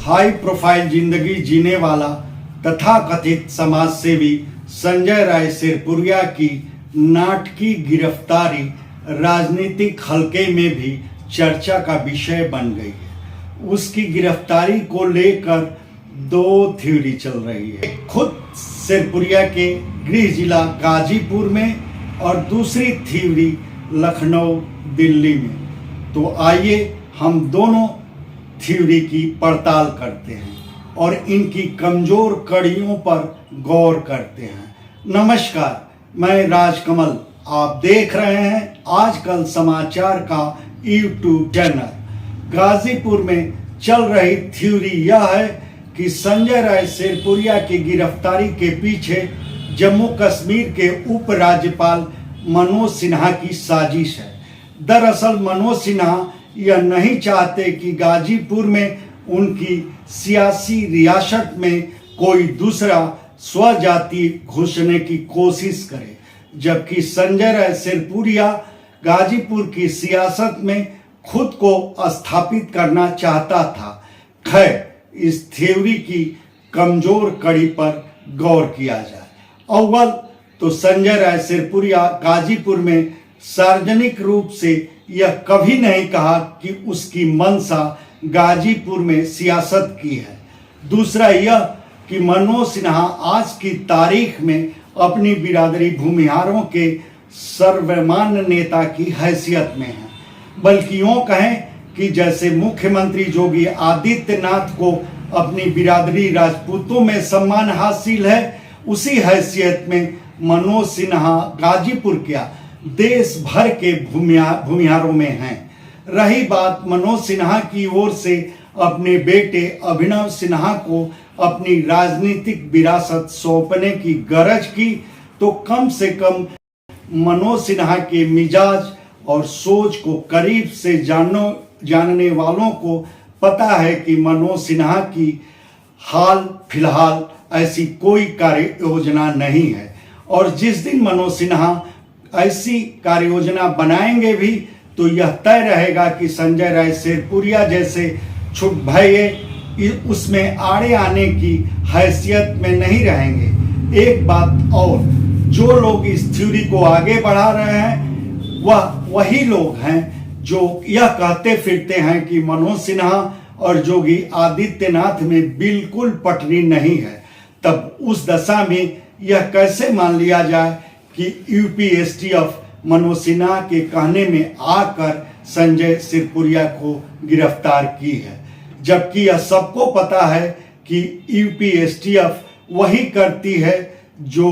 High profile जिंदगी जीने वाला तथाकथित समाज सेवी संजय राय सिरपुरिया की नाटकीय गिरफ्तारी राजनीतिक हलके में भी चर्चा का विषय बन गई है। उसकी गिरफ्तारी को लेकर दो थ्योरी चल रही है, खुद सिरपुरिया के गृह जिला गाजीपुर में और दूसरी थ्योरी लखनऊ दिल्ली में। तो आइए हम दोनों थ्योरी की पड़ताल करते हैं और इनकी कमजोर कड़ियों पर गौर करते हैं। नमस्कार, मैं राजकमल, आप देख रहे हैं आजकल समाचार का यूट्यूब चैनल। गाजीपुर में चल रही थ्योरी यह है कि संजय राय सिरपुरिया की गिरफ्तारी के पीछे जम्मू कश्मीर के उप राज्यपाल मनोज सिन्हा की साजिश है। दरअसल मनोज सिन्हा यह नहीं चाहते कि गाजीपुर में उनकी सियासी रियासत में कोई दूसरा स्वजाति घुसने की कोशिश करे, जबकि संजय राय सिरपुरिया गाजीपुर की सियासत में खुद को स्थापित करना चाहता था। खैर, इस थ्योरी की कमजोर कड़ी पर गौर किया जाए। अव्वल तो संजय राय सिरपुरिया गाजीपुर में सार्वजनिक रूप से यह कभी नहीं कहा कि उसकी मंशा गाजीपुर में सियासत की है। दूसरा यह कि मनोज सिन्हा आज की तारीख में अपनी बिरादरी भूमिहारों के सर्वमान्य नेता की हैसियत में है, बल्कि यूँ कहें कि जैसे मुख्यमंत्री योगी आदित्यनाथ को अपनी बिरादरी राजपूतों में सम्मान हासिल है, उसी हैसियत में मनोज सिन्हा गाजीपुर क्या देश भर के भूमिहारों में हैं। रही बात मनोज सिन्हा की ओर से अपने बेटे अभिनव सिन्हा को अपनी राजनीतिक विरासत सौंपने की गरज की, तो कम से कम मनोज सिन्हा के मिजाज और सोच को करीब से जानने वालों को पता है कि मनोज सिन्हा की हाल फिलहाल ऐसी कोई कार्य योजना नहीं है, और जिस दिन मनोज सिन्हा ऐसी कार्य योजना बनाएंगे भी तो यह तय रहेगा कि संजय राय सिरपुरिया जैसे छुट भये उसमें आड़े आने की हैसियत में नहीं रहेंगे। एक बात और, जो लोग इस थ्योरी को आगे बढ़ा रहे हैं वह वही लोग हैं जो यह कहते फिरते हैं कि मनोज सिन्हा और योगी आदित्यनाथ में बिल्कुल पटरी नहीं है। तब उस दशा में यह कैसे मान लिया जाए कि यूपीएसटीएफ मनोज सिन्हा के कहने में आकर संजय सिरपुरिया को गिरफ्तार की है, जबकि यह सबको पता है कि यूपीएसटीएफ वही करती है जो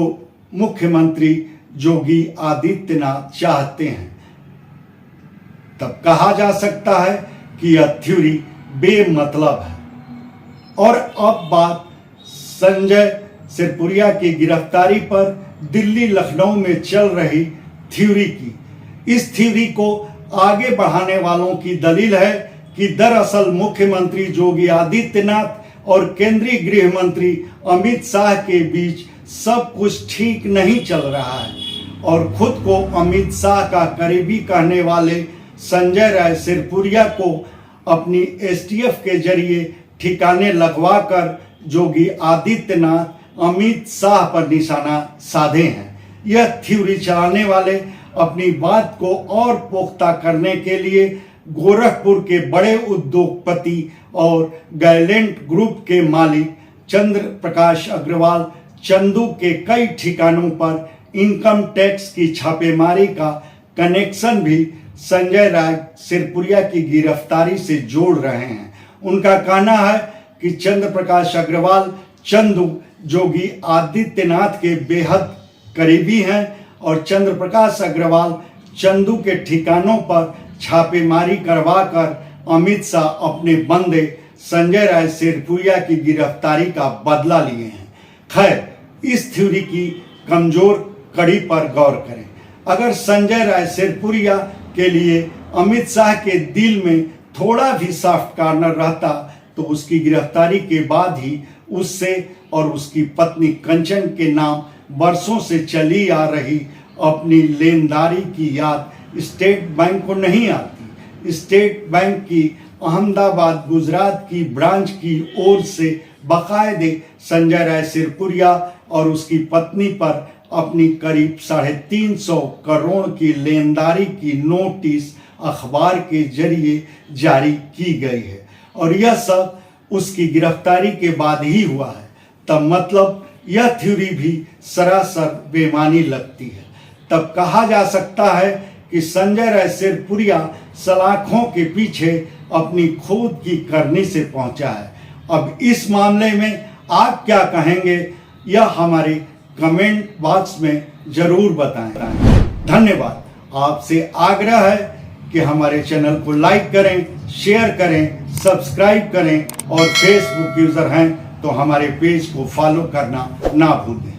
मुख्यमंत्री योगी आदित्यनाथ चाहते हैं। तब कहा जा सकता है कि यह थ्योरी बेमतलब है। और अब बात संजय सिरपुरिया की गिरफ्तारी पर दिल्ली लखनऊ में चल रही थ्योरी की। इस थ्योरी को आगे बढ़ाने वालों की दलील है कि दरअसल मुख्यमंत्री योगी आदित्यनाथ और केंद्रीय गृह मंत्री अमित शाह के बीच सब कुछ ठीक नहीं चल रहा है, और खुद को अमित शाह का करीबी कहने वाले संजय राय सिरपुरिया को अपनी एसटीएफ के जरिए ठिकाने लगवाकर योगी आदित्यनाथ अमित शाह पर निशाना साधे हैं। यह थ्योरी चलाने वाले अपनी बात को और पुख्ता करने के लिए गोरखपुर के बड़े उद्योगपति और गैलेंट ग्रुप के मालिक चंद्र प्रकाश अग्रवाल चंदू के कई ठिकानों पर इनकम टैक्स की छापेमारी का कनेक्शन भी संजय राय सिरपुरिया की गिरफ्तारी से जोड़ रहे हैं। उनका कहना है कि चंद्र प्रकाश अग्रवाल चंदू योगी आदित्यनाथ के बेहद करीबी हैं, और चंद्र प्रकाश अग्रवाल चंदू के ठिकानों पर छापेमारी करवाकर अमित शाह अपने बंदे संजय राय सिरपुरिया की गिरफ्तारी का बदला लिए हैं। खैर, इस थ्योरी की कमजोर कड़ी पर गौर करें। अगर संजय राय सिरपुरिया के लिए अमित शाह के दिल में थोड़ा भी सॉफ्ट कॉर्नर रहता तो उसकी गिरफ्तारी के बाद ही उससे और उसकी पत्नी कंचन के नाम वर्षों से चली आ रही अपनी लेनदारी की याद स्टेट बैंक को नहीं आती। स्टेट बैंक की अहमदाबाद गुजरात की ब्रांच की ओर से बाकायदे संजय राय सिरपुरिया और उसकी पत्नी पर अपनी करीब 350 करोड़ की लेनदारी की नोटिस अखबार के जरिए जारी की गई है और यह सब उसकी गिरफ्तारी के बाद ही हुआ है। तब मतलब यह थ्योरी भी सरासर बेमानी लगती है। तब कहा जा सकता है कि संजय राय सिरपुरिया सलाखों के पीछे अपनी खुद की करनी से पहुंचा है। अब इस मामले में आप क्या कहेंगे, यह हमारे कमेंट बॉक्स में जरूर बताएं। धन्यवाद। आपसे आग्रह है कि हमारे चैनल को लाइक करें, शेयर करें, सब्सक्राइब करें और फेसबुक यूजर हैं तो हमारे पेज को फॉलो करना ना भूलें।